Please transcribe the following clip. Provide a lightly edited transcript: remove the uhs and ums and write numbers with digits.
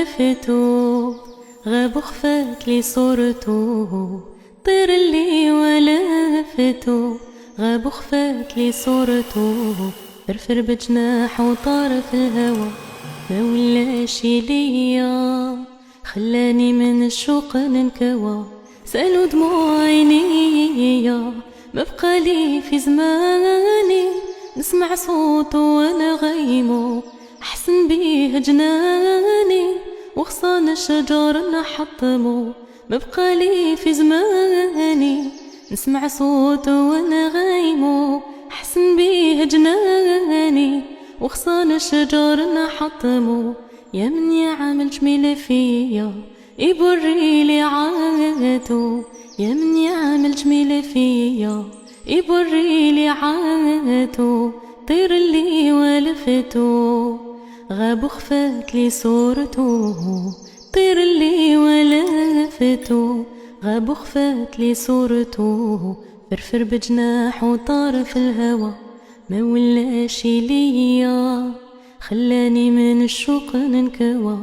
ولفتو، غاب وخفات لي صورتو، طير اللي ولفتو، غاب وخفات لي صورتو، فرفر بجناح وطار في الهوا، ما ولاش ليا، خلاني من الشوق ننكوى، سألوا دموع عينيا، ما بقالي في زماني نسمع صوته وانا غيمو، احسن بيه جناني وغصان الشجر نحطمو، ما بقالي في زماني نسمع صوته وانا غيمو، احسن بيه جناني وغصان الشجر نحطمو، يا من يعمل جميل فيا يبري لي عادتو، يا من يعمل جميل فيا يبري لي عادتو، طير اللي ولفتو، غاب وخفات لي صورتو، طير اللي ولفتو، غاب وخفات لي صورتو، فرفر بجناح وطار في الهوا، ما ولاش ليا، خلاني من الشوق ننكوى.